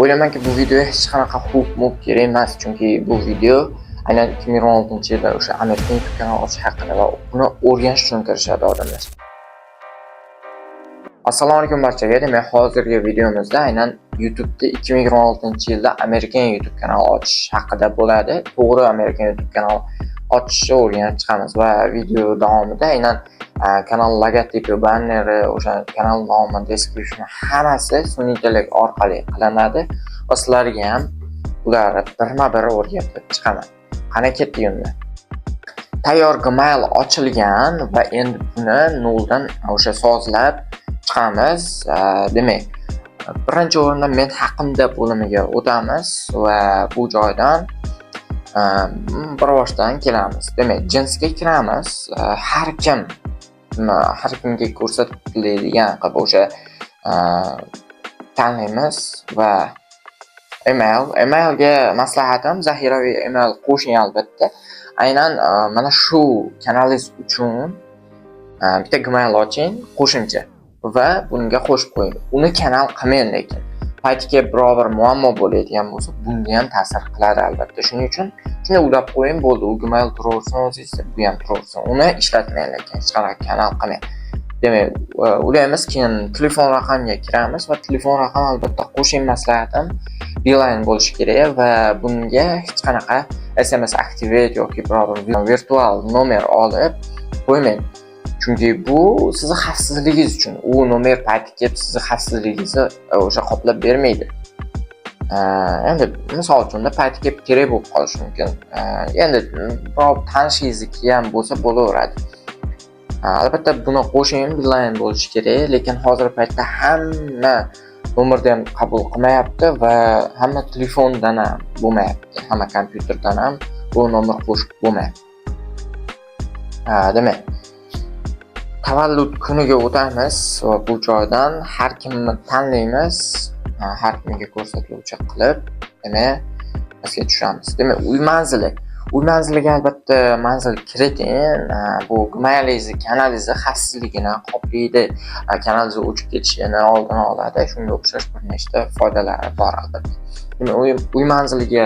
O'ylaymanki bu video hech qanaqa hub kerak emas, chunki bu video aynan 2016-yilda o'sha Amerikan YouTube kanali ochish haqida va uni o'rganish uchun kirishadi odamlar. Assalomu alaykum barchaga. Demak, hozirgi videomizda aynan YouTube'da 2026-yilda Amerikan YouTube kanali ochish haqida bo'ladi. To'g'ri Amerikan YouTube kanali ochishni o'rganib chiqamiz va video davomida aynan kanal logotipi, banneri, o'sha kanal nomi, description hammasi sun'iy intellekt orqali qilinadi va sizlarga ham ularni birma-bir o'rgatib chiqaman. Qani ketdik unda. Tayyor Gmail ochilgan va endi buni noldan o'sha sozlab chiqamiz. Demak, birinchi o'rinda men haqimda bo'limiga o'tamiz va bu joydan bir boshdan kelamiz. Demak, jinsga kiramiz. Har kimga ko'rsatiladigan qilib o'sha tanlaymiz va emailga maslahatim zaxiraviy email qo'shing albatta. Aynan mana shu kanalingiz uchun bitta Gmail oching qo'shimcha va bunga qo'shib qo'ying. Uni kanal qilmang, lekin paytga biror muammo bo'ladigan bo'lsa, bunga ham ta'sir qiladi albatta. Shuning uchun shunday ulab qo'ying, bo'ldi. U Gmail turaversin, o'zingizda bu ham turaversin. Uni ishlatmang, lekin hech qanaqa kanal qilmang. Demak, ulaymiz, keyin telefon raqamiga kiramiz va telefon raqami albatta qo'shing maslahatim Beeline bo'lishi kerak va bunga hech qanaqa SMS activate yoki biror virtual nomer olib qo'ymang. Chunki bu sizning xavfsizligingiz uchun. U nomer payti kelib sizning xavfsizligingizni o'sha qoplab bermaydi. Endi misol uchun payti kelib kerak bo'lib qolishi mumkin. Endi biror tanishingizniki ham bo'lsa bo'laveradi. Albatta buni qo'shing, Beeline bo'lishi kerak, lekin hozir paytda hamma nomerda ham qabul qilmayapti va hamma telefondan ham bo'lmayapti. Hamma kompyuterdan ham bu nomer qo'shib bo'lmayapti. Demak, tavallud kuniga o'tamiz va bu joydan har kimni tanlaymiz, har kimga ko'rsatuvchi qilib, demak, pastga tushamiz. Demak, uy manziliga albatta manzil kiriting. Bu Gmailingizni, kanalingizni xavfsizligini qoplaydi, kanalingiz o'chib ketishini oldini oladi. Shunga o'xshash bir nechta foydalari bor albatta. Demak, uy manziliga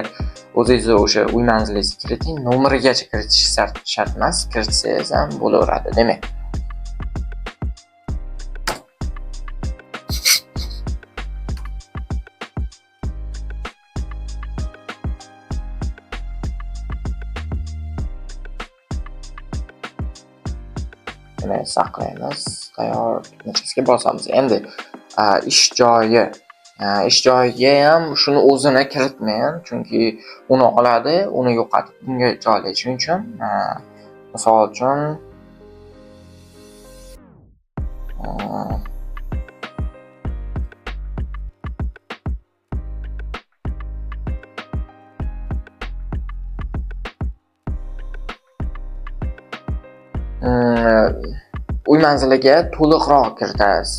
o'zingizni o'sha uy manzilingizni kiriting. Nomerigacha kiritish shart emas, kiritsangiz ham bo'laveradi. Demak, saqlaymiz, tayyor tugmachasiga bosamiz. Endi ish joyiga ham shuni o'zini kiritmang, chunki uni oladi, uni yo'qotib bunga joylash uchun, misol uchun uy manziliga to'liqroq kiritasiz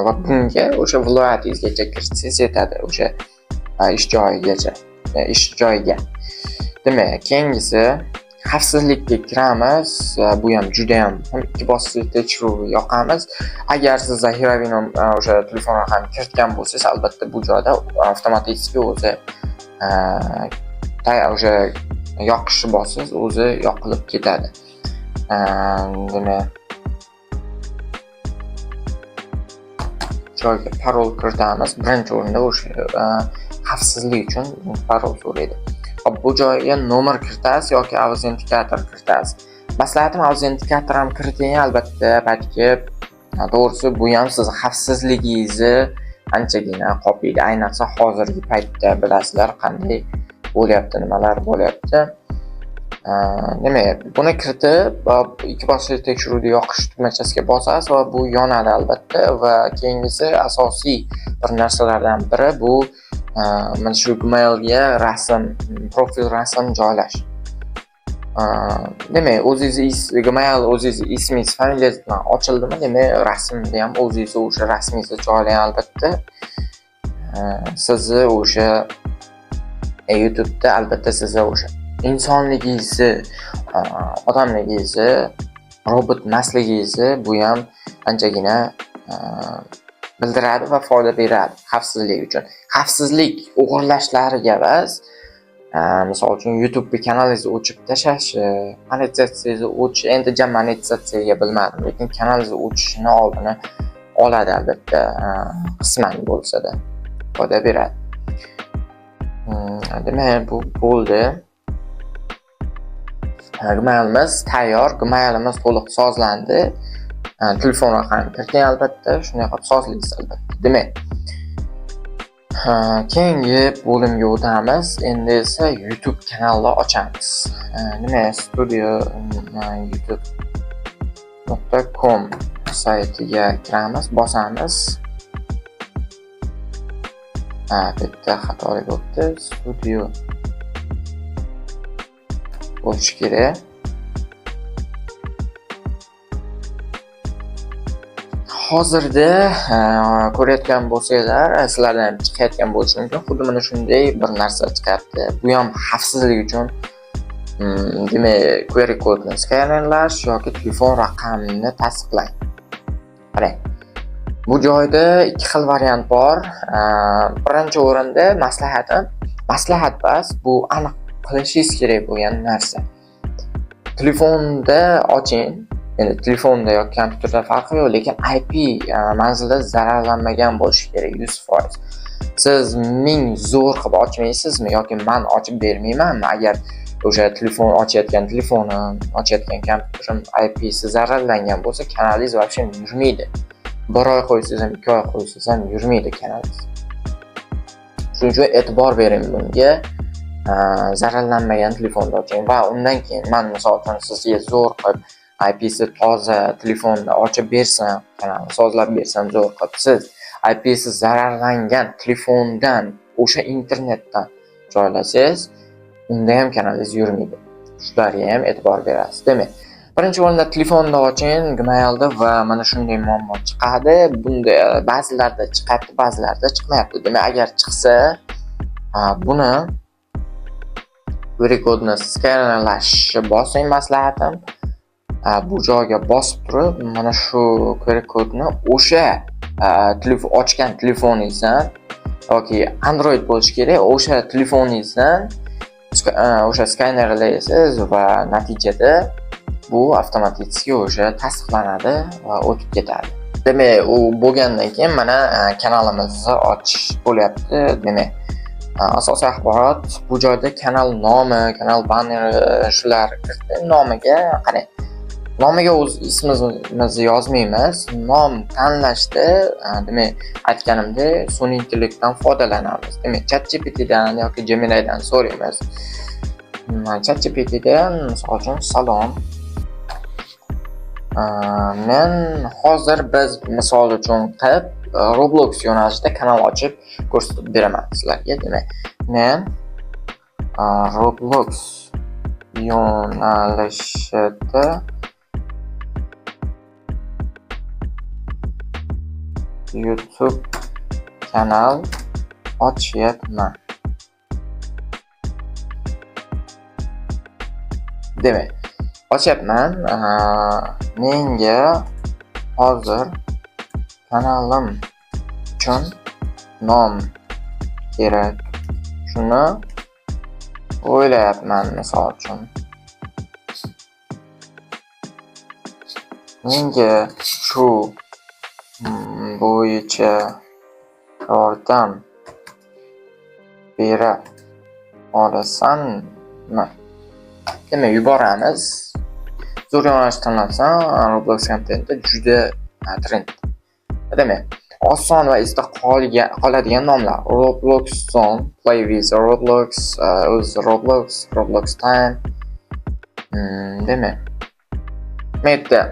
va bunga o'sha viloyatingizgacha kiritsangiz yetadi, o'sha ish joyiga. Demak, keyingisi xavfsizlikka kiramiz. Bu ham juda ham ikki bosqichli tekshiruv yoqamiz. Agar siz zaxiraviy o'sha telefon raqamini kiritgan bo'lsangiz, albatta bu joyda avtomatik o'zi o'sha yoqishni bossiz, o'zi yoqilib ketadi. Demak, joyga parol kiritamiz. Birinchi o'rinda o'sha xavfsizlik uchun parol so'raydi. Bu joyga nomer kiritasiz yoki autentikator kiritasiz. Maslahatim autentikator ham kiriting albatta, balki to'g'risi bu ham siz xavfsizligingizni anchagina qoplaydi. Ayniqsa hozirgi paytda bilasizlar qanday bo'lyapti, nimalar bo'lyapti. Demak, buni kiritib, ikki bosqichli tekshiruvni yoqish tugmachasiga bosasiz va bu yonadi albatta va keyingisi asosiy bir narsalardan biri bu mana shu Gmailga profil rasm joylash. Demak, Gmail o'zingiz ismingiz, familiyangiz bilan ochildimi, demak, rasmni ham o'zingiz o'sha rasmingizni joylang albatta. Sizni o'sha YouTube'da albatta sizni o'sha insonligingizni, odamligingizni, robot emasligingizni bu ham anchagina bildiradi va foyda beradi xavfsizlik uchun. Xavfsizlik o'g'irlashlariga emas, misol uchun YouTube kanalingizni o'chirib tashlashi, monetizatsiyangizni o'chishi, endi jam monetizatsiyaga bilmadim, lekin kanalingizni o'chishini oldini oladi albatta, qisman bo'lsa-da foyda beradi. Demak, bu bo'ldi. Gmailimiz tayyor, Gmailimiz to'liq sozlandi. Telefon raqamini kiriting albatta, shunday qilib sozlaysiz albatta. Demak, keyingi bo'limga o'tamiz. Endi esa YouTube kanalini ochamiz. Nima studio youtube.com saytiga kiramiz, bosamiz. Bitta xatolik bo'ldi. Studio bo'lishi kerak. Hozirda ko'rayotgan bo'lsanglar, sizlardan ham chiqayotgan bo'lishi mumkin. Xuddi mana shunday bir narsa chiqyapti. Bu ham xavfsizlik uchun, demak, QR kodni skanlash yoki telefon raqamini tasdiqlang. Qarang. Bu joyda ikki xil variant bor. Birinchi o'rinda maslahat bas, bu aniq qilishingiz kerak bo'lgan narsa. Telefonda oching. Endi telefonda yoki kompyuterda farqi yo'q, lekin IP manzili zararlanmagan bo'lishi kerak 100%. Siz ming zo'r qilib ochmaysizmi yoki men ochib bermaymanmi? Agar o'sha telefon ochayotgan kompyuterim IPsi zararlangan bo'lsa, kanalingiz вообще yurmaydi. 1 oy qo'ysangiz ham, 2 oy qo'ysangiz ham yurmaydi kanalingiz. Shuning uchun e'tibor bering bunga. Zararlanmagan telefonda oching va undan keyin men misol uchun sizga zo'r qilib IPsi toza telefonda ochib bersam, kanalni sozlab bersam zo'r qilib, siz IPsi zararlangan telefondan o'sha internetdan joylasangiz, unda ham kanalingiz yurmaydi. Shularga ham e'tibor berasiz. Demak, birinchi o'rinda telefonni oching, Gmailda va mana shunday muammo chiqadi. Bunda ba'zilarda chiqyapti, ba'zilarda chiqmayapti. Demak, agar chiqsa, buni QR kodni skanlashni bosing, maslahatim. Bu joyga bosib turib, mana shu QR kodni o'sha ochgan telefoningizdan yoki Android bo'lishi kerak, o'sha telefoningizdan o'sha skanerlaysiz va natijada bu avtomatik o'sha tasdiqlanadi va o'tib ketadi. Demak, u bo'lgandan keyin mana kanalimizni ochish bo'lyapti. Demak, asosiy axborot bu joyda kanal nomi, kanal banneri shular nomiga qarang. Nomiga o'z ismimizni yozmaymiz. Nom tanlashda, demak, aytganimdek, sun'iy intellektdan foydalanamiz. Demak, ChatGPTdan yoki Gemini'dan so'raymiz. ChatGPTdan misol uchun salom. Men hozir biz misol uchun qilib Roblox yo'nalishida kanal ochib ko'rsatib beraman sizlarga. Demak, men Roblox yo'nalishida YouTube kanal ochyapman. Demak, ochyapman. Menga hozir kanalim uchun nom kerak. Shuni o'ylayapman misol uchun. Menga shu bo'yicha yordam bera olasanmi? Demak, yuboramiz. Zo'r yo'nalish tanlasam, Roblox kontenti juda trend. Demak, oson va esda qoladigan nomlar: Roblox Zone, Play with Roblox, Roblox Time. Demak, menda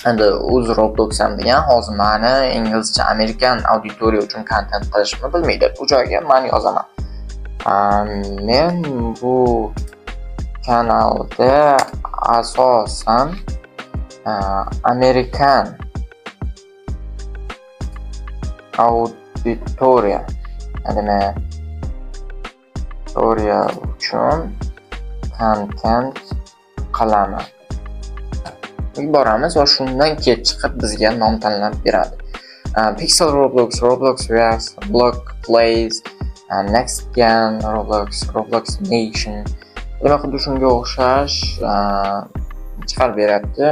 endi o'z Roblox ham degan, hozir meni inglizcha Amerikan auditoriya uchun kontent qilishimni bilmaydi. Bu joyga men yozaman. Men bu kanalda asosan Amerikan auditoriya, demak, auditoriya uchun kontent qilaman. Yuboramiz va shundan kelib chiqib bizga nom tanlab beradi. Pixel Roblox, Roblox Reacts, Block Plays, Next Gen Roblox, Roblox Nation. Demak, xuddi shunga o'xshash chiqarib beryapti.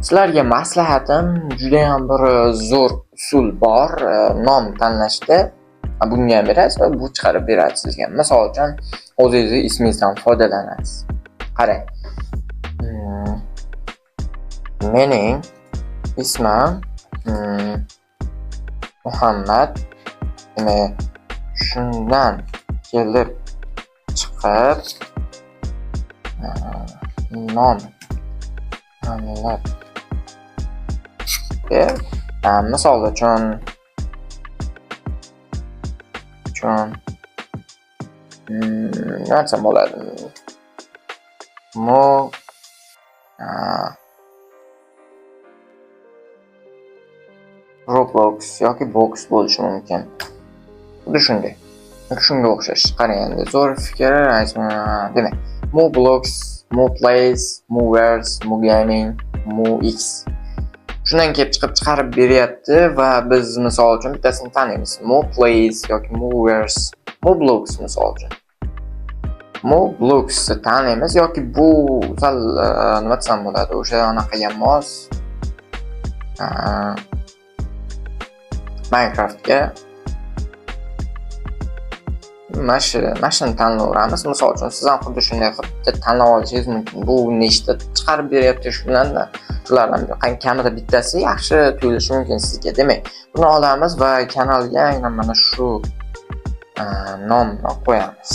Sizlarga maslahatim juda ham bir zo'r usul bor nom tanlashda. Bunga ham berasiz va bu chiqarib beradi sizga. Misol uchun o'zingiz ismingizdan foydalanasiz. Qarang. Mening ismim Muhammad. Demak, shundan kelib chiqib nom tanlab misol uchun nima desam bo'ladi? Roblox yoki Box bo'lishi mumkin. Xuddi shunday. Shunga o'xshash. Qarang endi zo'r fikr, demak, Mo Blox, Mo Plays, Mo Wears, Mo Gaming, Mo X. Shundan kelib chiqarib beryapti va biz misol uchun bittasini tanlaymiz. Mo Plays yoki Mo Wears, Mo Blox misol uchun. Mo Blox tanlaymiz yoki bu sal nima desam bo'ladi, o'sha anaqaga mos Minecraftga mashina tanlayveramiz. Misol uchun siz ham xuddi shunday qilib tanlab olishingiz mumkin. Bu nechta chiqarib beryapti shulardan kamida bittasi yaxshi tuyulishi mumkin sizga. Demak, buni olamiz va kanalga aynan mana shu nomni qo'yamiz.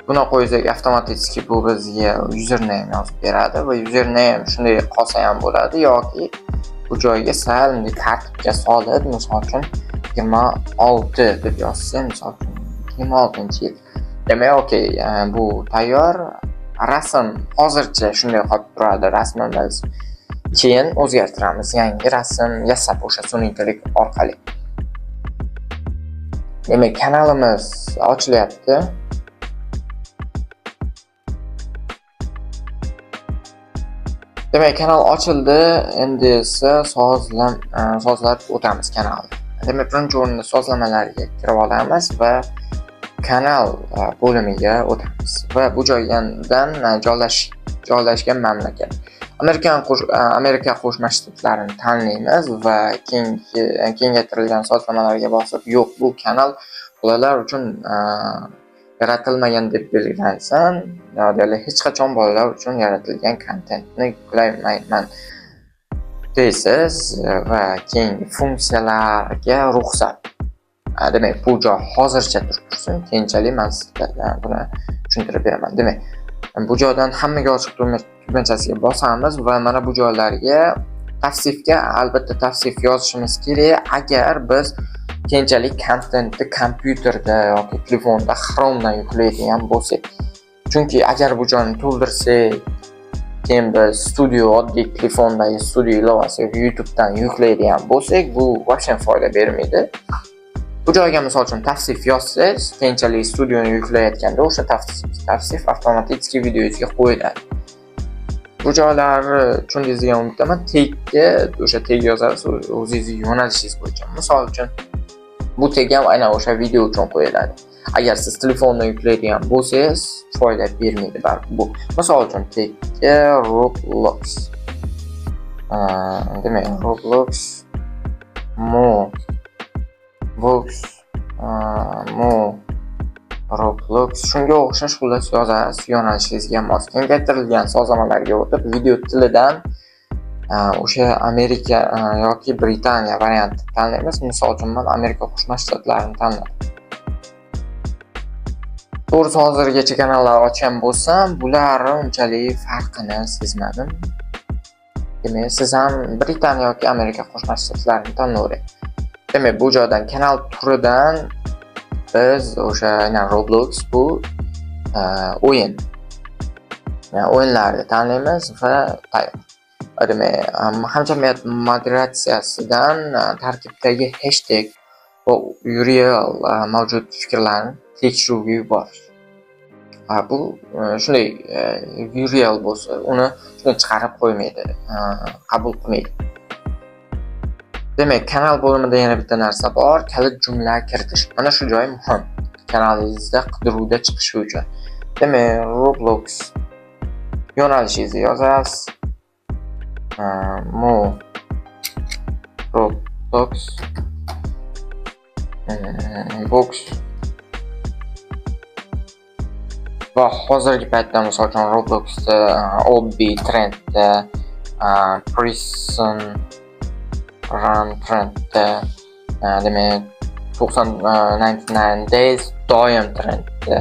Buni qo'ysak avtomatik bu bizga username yozib beradi va username shunday qolsa ham bo'ladi yoki bu joyga sal tartibga solib, misol uchun 26 deb yozsam, misol uchun 26-yil. Demak, okey, bu tayyor. Rasm hozircha shunday qolib turadi rasmimiz. Keyin o'zgartiramiz, yangi rasm yasab o'sha sun'iy orqali. Demak, kanalimiz ochilyapti. Demak, kanal ochildi. Endi esa sozlab o'tamiz kanalni. Demak, birinchi o'rinda sozlamalarga kirib olamiz va kanal bo'limiga o'tamiz va bu joydan joylashgan mamlakat. Amerika Qo'shma Shtatlarini tanlaymiz va kengaytirilgan sozlamalarga bosib, yo'q, bu kanal bolalar uchun yaratilmagan deb belgilansin, yo'li hech qachon bolalar uchun yaratilgan kontentni yuklaymayman deysiz va keyingi funksiyalarga ruxsat. Demak, bu joy hozircha tursin, keyinchalik men sizlarga buni tushuntirib beraman. Demak, bu joydan hammaga ochiq tugmachasiga bosamiz va mana bu joylarga tavsifga albatta tavsif yozishimiz kerak agar biz keyinchalik kontentni kompyuterda yoki telefonda Chromedan yuklaydigan bo'lsak. Chunki agar bu joyni to'ldirsak, keyin biz oddiy telefondagi studio ilovasi yoki YouTubedan yuklaydigan bo'lsak, bu вообще foyda bermaydi. Bu joyga misol uchun tavsif yozsangiz, keyinchalik studioni yuklayotganda o'sha tavsif avtomatik videoga qo'yiladi. Bu joylarni tushundingizga umidaman. Tagga o'sha tag yozasiz o'zingizning yo'nalishingiz bo'yicha. Misol uchun bu tag ham aynan o'sha video uchun qo'yiladi. Agar siz telefondan yuklaydigan bo'lsangiz, foyda bermaydi baribir bu. Misol uchun tagga Roblox. Demak, Roblox Mo Box Mo Roblox shunga o'xshash xullas yozasiz yo'nalishingizga mos. Kengaytirilgan sozlamalarga o'tib, video tilidan o'sha Amerika yoki Britaniya varianti tanlaymiz. Misol uchun men Amerika Qo'shma Shtatlarini tanladim. To'g'risi hozirgacha kanallar ochgan bo'lsam, bular unchalik farqini sezmadim. Demak, siz ham Britaniya yoki Amerika Qo'shma Shtatlarini tanlayvering. Demak, bu joydan kanal turidan biz o'sha Roblox bu o'yin. O'yinlarni tanlaymiz va tayyor. Demak, hamjamiyat moderatsiyasidan tarkibdagi hashtag va URL mavjud fikrlarni tekshiruvga yuborish. Bu shunday viral bo'lsa, uni shunday chiqarib qo'ymaydi, qabul qilmaydi. Demak, kanal bo'limida yana bitta narsa bor, kalit jumla kiritish. Mana shu joy muhim. Kanalingizda qidiruvda chiqishi uchun. Demak, Roblox yo'nalishingizni yozasiz. Roblox box va hozirgi paytda misol uchun Robloxda Obby trendda, Prison Run trendda, demak 99 days doim trendda,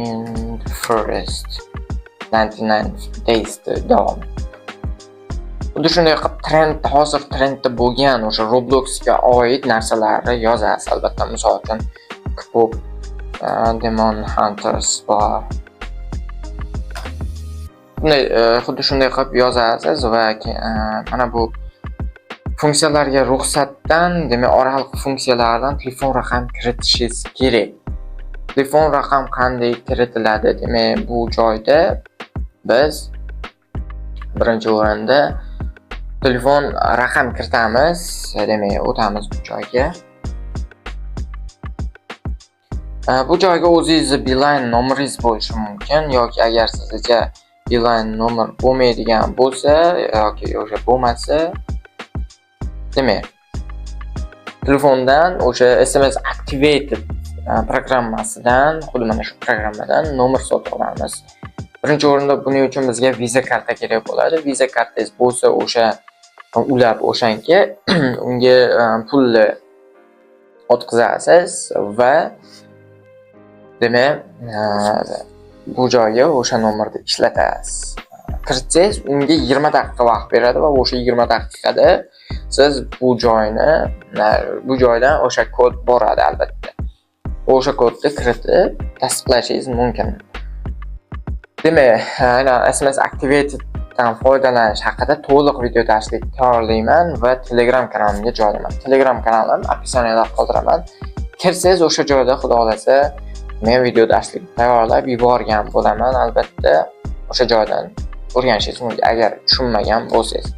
in the forest 99 days davom. Xuddi shunday qilib hozir trendda bo'lgan o'sha Robloxga oid narsalarni yozasiz. Albatta, misol uchun Pop Demon Hunters bor. Xuddi shunday qilib yozasiz va mana bu funksiyalarga ruxsatdan, demak, oraliq funksiyalardan telefon raqam kiritishingiz kerak. Telefon raqam qanday kiritiladi? Demak, bu joyda biz birinchi o'rinda telefon raqam kiritamiz. Demak, o'tamiz bu joyga. Bu joyga o'zingizni Beeline nomeringiz bo'lishi mumkin yoki agar sizga Beeline nomer bo'lmaydigan bo'lsa yoki o'sha bo'lmasa, demak, telefondan o'sha SMS Activated programmasidan, xuddi mana shu programmadan nomer sotib olamiz. Birinchi o'rinda buning uchun bizga Visa karta kerak bo'ladi. Visa kartangiz bo'lsa, o'sha ulab o'shanga unga pulni o'tkazasiz va demak, bu joyga o'sha nomerni ishlatasiz. Kiritsangiz, unga 20 daqiqa vaqt beradi va o'sha 20 daqiqada siz bu joydan o'sha kod boradi albatta. O'sha kodni kiritib tasdiqlashingiz mumkin. Demak, SMS Activated dan foydalanish haqida to'liq video darslik tayyorlayman va Telegram kanalimga joylayman. Telegram kanalim opsiyoniyada qoldiraman. Kirsangiz o'sha joyda xudo xolasa men video darslik tayyorlab yuborgan bo'laman. Albatta, o'sha joydan o'rganishingiz mumkin agar tushunmagan bo'lsangiz.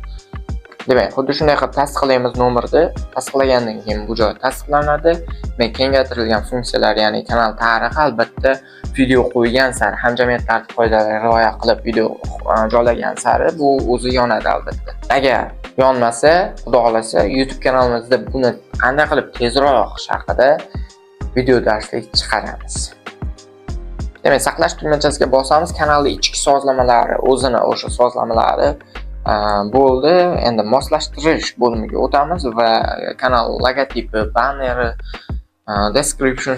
Demak, xuddi shunday qilib tasdiqlaymiz nomerni. Tasdiqlagandan keyin bu joy tasdiqlanadi. Men kengaytirilgan funksiyalar, ya'ni kanal tarixi, albatta video qo'ygan sari, hamjamiyat tartib qoidalariga rioya qilib video joylagan sari bu o'zi yonadi albatta. Agar yonmasa, xudo xolasa YouTube kanalimizda buni qanday qilib tezroq haqida video darslik chiqaramiz. Demak, saqlash tugmachasiga bosamiz, kanalning ichki sozlamalari, o'zini o'sha sozlamalari bo'ldi. Endi moslashtirish bo'limiga o'tamiz va kanal logotipi, banneri, description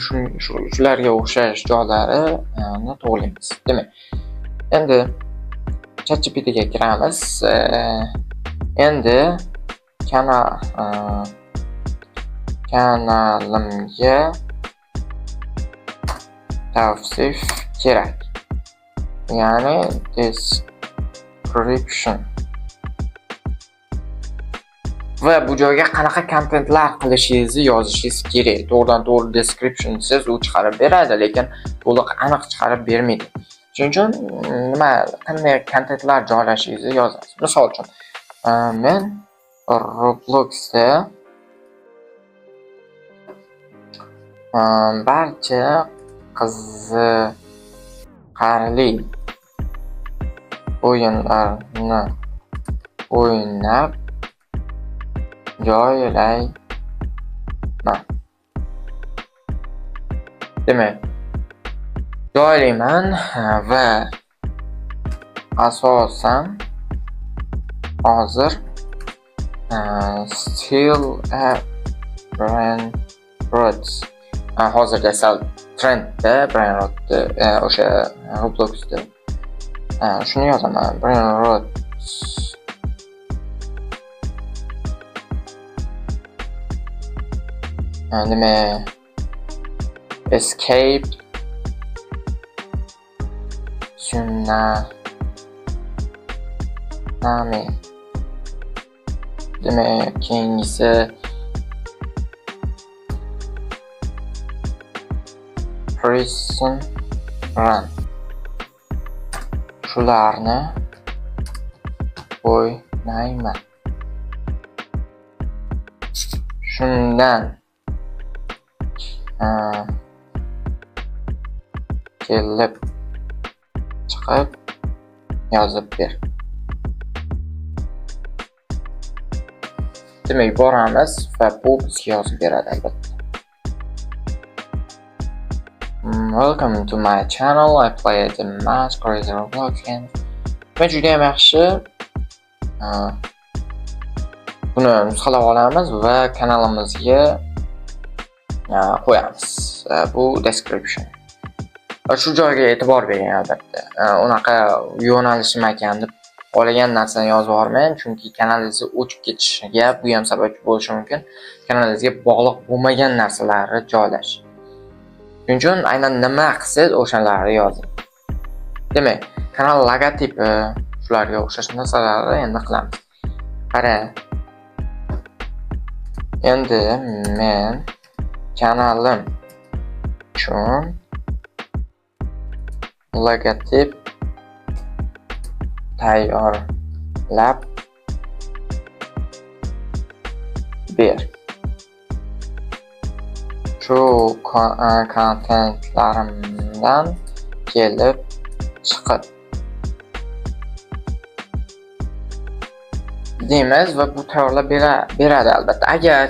shularga o'xshash joylarini to'g'rilaymiz. Demak, endi ChatGPT ga kiramiz. Endi kanalimga tavsif kerak. Ya'ni description. Va bu joyga qanaqa kontentlar qilishingizni yozishingiz kerak. To'g'ridan-to'g'ri description siz u chiqarib beradi, lekin to'liq aniq chiqarib bermaydi. Shuning uchun qanday kontentlar joylashingizni yozasiz. Misol uchun, men Robloxda barcha qiziqarli o'yinlarni o'ynab joylayman. Demak, joylayman va asosan hozir still Brain Rots hozirda sal trendda Brain Rot o'sha Robloxda shuni yozaman. Brain Rots demak, escape tsunami. Demak, keyingisi prison run. Shularni o'ynayman. Shundan kelib chiqib yozib ber. Demak, boramiz va bu bizga yozib beradi albatta. Welcome to my channel. I play the Mask Crazy Roblox game. Men juda ham yaxshi buni nusxalab olamiz va kanalimizga qo'yamiz. Bu description. Shu joyga e'tibor bering albatta. Unaqa yo'nalishim ekan deb olagan narsani yozib yubormang, chunki kanalingizni o'chib ketishiga bu ham sababchi bo'lishi mumkin. Kanalingizga bog'liq bo'lmagan narsalarni joylash. Shuning uchun aynan nima qilsangiz o'shalarni yozing. Demak, kanal logotipi shularga o'xshash narsalarni endi qilamiz. Qara. Endi men kanalim uchun logotip tayyorlab ber. Shu kontentlarimdan kelib chiqib deymiz va bu tayyorlab beradi albatta. Agar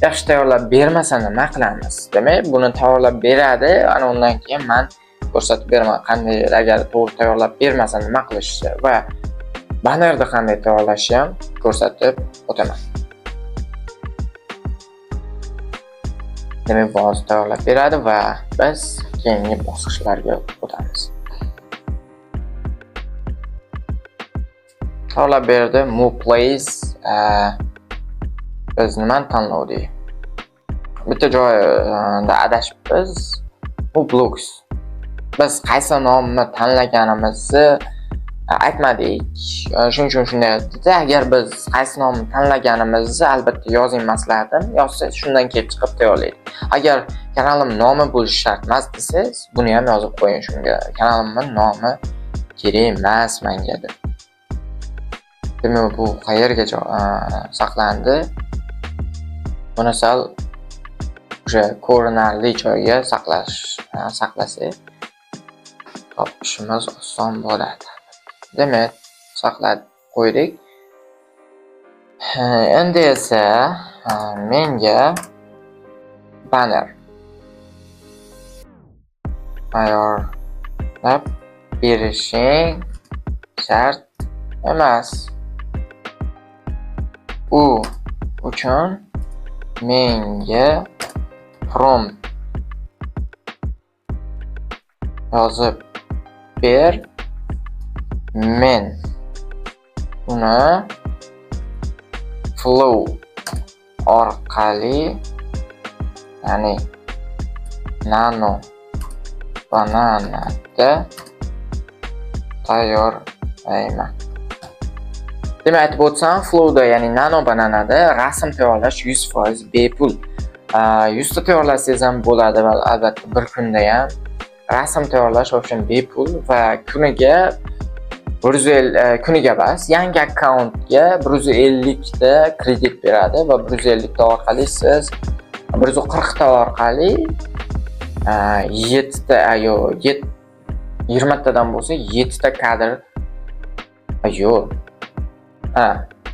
yaxshi tayyorlab bermasa nima qilamiz? Demak, buni tayyorlab beradi. Ana undan keyin men ko'rsatib beraman qanday, agar to'g'ri tayyorlab bermasa nima qilishni va bannerni qanday tayyorlashni ham ko'rsatib o'taman. Demak, boz tayyorlab beradi va biz keyingi bosqichlarga o'tamiz. Tayyorlab berdi. Move place. Biz nimani tanlovdik? Bitta joyda adashibmiz. Bu blocks. Biz qaysi nomni tanlaganimizni aytmadik. Shuning uchun shunday dedi. Agar biz qaysi nomni tanlaganimizni albatta yozing maslahatim. Yozsangiz shundan kelib chiqib tayyorlaydi. Agar kanalim nomi bo'lishi shart emas desangiz, buni ham yozib qo'ying shunga. Kanalimning nomi kerak emas menga deb. Demak, bu qayerga saqlandi? Buni sal o'sha ko'rinarli joyga saqlasak topishimiz oson bo'ladi. Demak, saqlab qo'ydik. Endi esa menga banner tayyorlab berishing shart emas. U uchun menga prompt yozib ber. Men uni flow orqali, ya'ni nano bananada tayyorlayman. Demak, aytib o'tsam, flowda, ya'ni nano bananada rasm tayyorlash 100% bepul. 100 ta tayyorlasangiz ham bo'ladi va albatta bir kunda ham rasm tayyorlash option bepul va kuniga emas, yangi akkauntga 150 ta kredit beradi va 150 ta orqali siz 140 ta orqali 7 ta 20 tadan bo'lsa 7 ta kadr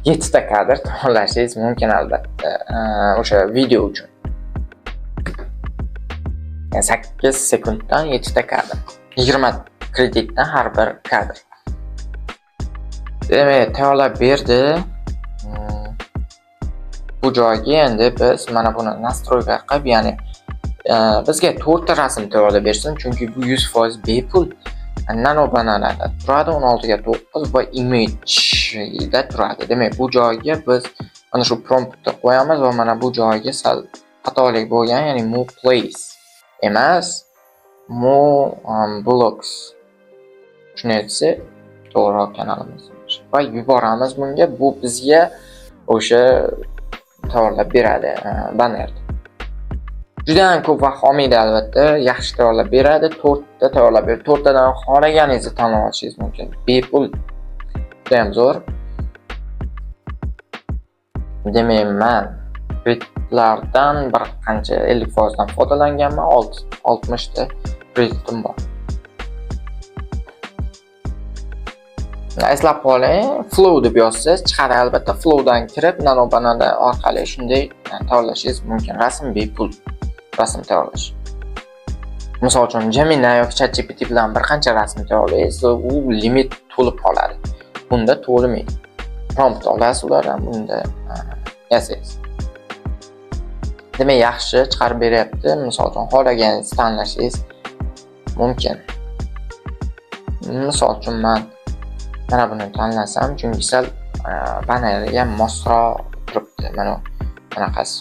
7 ta kadr tayyorlashingiz mumkin albatta. O'sha video uchun. 8 sekunddan 7 ta kadr. 20 kreditdan har bir kadr. Demak, tayyorlab berdi. Bu joyga endi biz mana buni nastroyga qilib, ya'ni bizga 4 ta rasm tayyorlab bersin, chunki bu 100% bepul. Nano bananada turadi, 16 ga 9 va image da turadi. Demak, bu joyga biz mana shu promptni qo'yamiz va mana bu joyga sal xatolik bo'lgan, ya'ni move place emas, move blocks. Shuni aytsak, to'g'ri kanalimiz va yuboramiz bunga. Bu bizga o'sha tayyorlab beradi bannerni. Juda ham ko'p vaqt olmaydi albatta. Yaxshi tayyorlab beradi. 4 ta tayyorlab beradi. 4 tadan xohlaganingizni tanlab olishingiz mumkin. Bepul. Juda ham zo'r. Demak, men kreditlardan bir qancha 50% dan foydalanganman. 60 ta kreditim bor. Eslab qoling, Flow deb yozsangiz chiqadi albatta. Flowdan kirib, nanobanada orqali shunday tayyorlashingiz mumkin. Rasm bepul. Rasm tayyorlash. Misol uchun Gemini yoki ChatGPT bilan bir qancha rasm tayyorlaysiz, u limit to'lib qoladi. Bunda to'lmaydi. Prompt olasiz ulardan, bunda yasaysiz. Demak, yaxshi chiqarib beryapti. Misol uchun xohlaganingizni tanlashingiz mumkin. Misol uchun men mana buni tanlasam, chunki sal bannerga mosroq turibdi. Mana bunaqasi.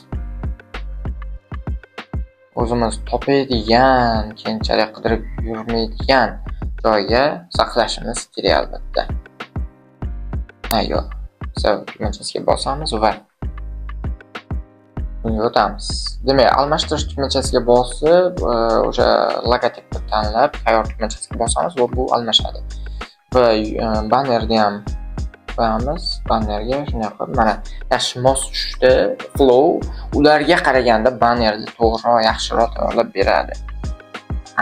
O'zimiz topadigan, keyinchalik qidirib yurmaydigan joyga saqlashimiz kerak albatta. Ayyo, save tugmachasiga bosamiz va bunga o'tamiz. Demak, almashtirish tugmachasiga bosib, o'sha logotipni tanlab, tayyor tugmachasiga bosamiz va bu almashadi. Va bannerni ham qo'yamiz. Bannerga shunday qilib, mana yaxshi mos tushdi. Flow ularga qaraganda bannerni to'g'riroq, yaxshiroq tayyorlab beradi.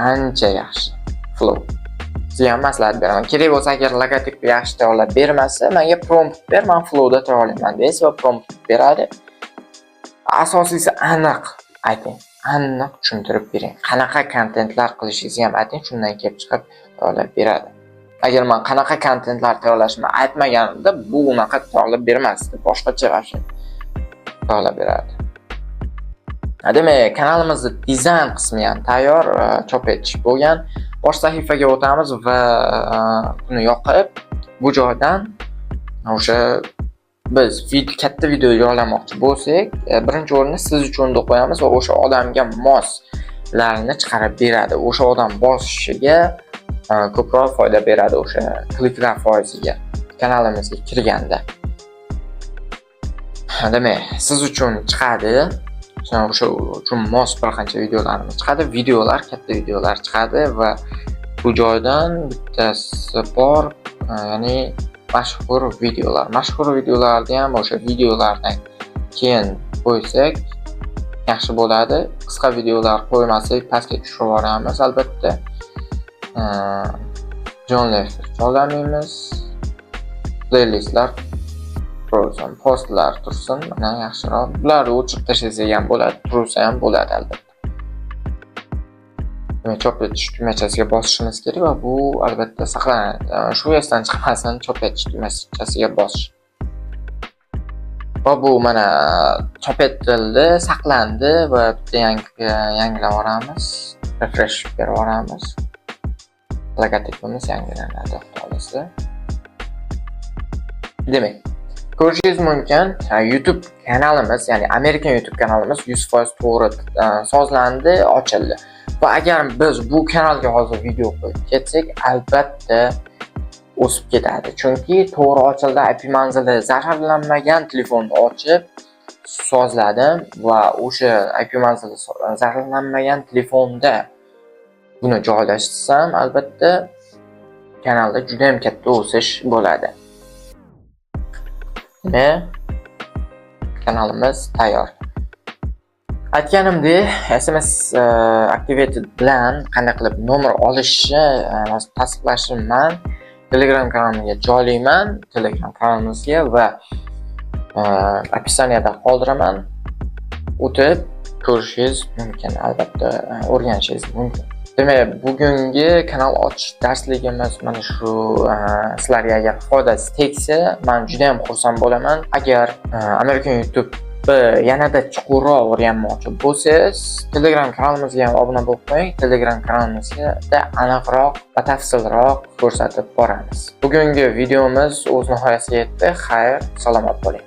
Ancha yaxshi. Flow. Sizga ham maslahat beraman. Kerak bo'lsa, agar logotipni yaxshi tayyorlab bermasa, menga prompt ber, men Flowda tayyorlayman deysiz va prompt beradi. Asosiysi aniq ayting. Aniq tushuntirib bering. Qanaqa kontentlar qilishingizni ham ayting, shundan kelib chiqib tayyorlab beradi. Agar men qanaqa kontentlar tayyorlashimni aytmaganimda, bu unaqa tayyorlab bermasdi. Boshqacha ravishda tayyorlab beradi. Demak, kanalimizning dizayn qismi ham tayyor, chop etish bo'lgan. Bosh sahifaga o'tamiz va buni yoqib, bu joydan o'sha biz katta video joylamoqchi bo'lsak, birinchi o'rinda siz uchun deb qo'yamiz va o'sha odamga moslarni chiqarib beradi. O'sha odam bosishiga ko'proq foyda beradi o'sha kliklar foiziga kanalimizga kirganda. Demak, siz uchun chiqadi. O'sha uchun mos bir qancha videolarimiz chiqadi. Videolar, katta videolar chiqadi va bu joydan bittasi bor, ya'ni mashhur videolar. Mashhur videolarni ham o'sha videolardan keyin qo'ysak yaxshi bo'ladi. Qisqa videolar qo'ymasak pastga tushirib yuboramiz albatta. Jonli joylamaymiz. Playlistlar tursin, postlar tursin, mana yaxshiroq. Bularni o'chirib tashlasak ham bo'ladi, tursa ham bo'ladi albatta. Chop etish tugmachasiga bosishimiz kerak va bu albatta saqlanadi. Shu esdan chiqmasin, chop etish tugmachasiga bosish. Va bu mana chop etildi, saqlandi va bitta yangilab olamiz, refresh berib olamiz. Logotipimiz yangilanadi, xohlasa. Demak, ko'rishingiz mumkin, YouTube kanalimiz, ya'ni Amerikan YouTube kanalimiz 100% to'g'ri sozlandi, ochildi. Va agar biz bu kanalga hozir video qo'yib ketsak, albatta o'sib ketadi. Chunki to'g'ri ochildi, IP manzili zararlanmagan telefonni ochib sozladim va o'sha IP manzili zararlanmagan telefonda buni joylashtirsam, albatta kanalda juda ham katta o'sish bo'ladi. Kanalimiz tayyor. Aytganimdek, SMS Activated bilan qanday qilib nomer olishni tasdiqlashimni Telegram kanalimga joylayman, Telegram kanalimizga va opisaniyada qoldiraman. O'tib ko'rishingiz mumkin, albatta o'rganishingiz mumkin. Demak, bugungi kanal ochish darsligimiz mana shu sizlarga agar foydasi tegsa, men juda ham xursand bo'laman. Agar Amerikan YouTube yanada chuqurroq o'rganmoqchi bo'lsangiz, Telegram kanalimizga ham obuna bo'lib qo'ying. Telegram kanalimizga aniqroq, batafsilroq ko'rsatib boramiz. Bugungi videomiz o'z nihoyasiga yetdi. Xayr, salomat bo'ling.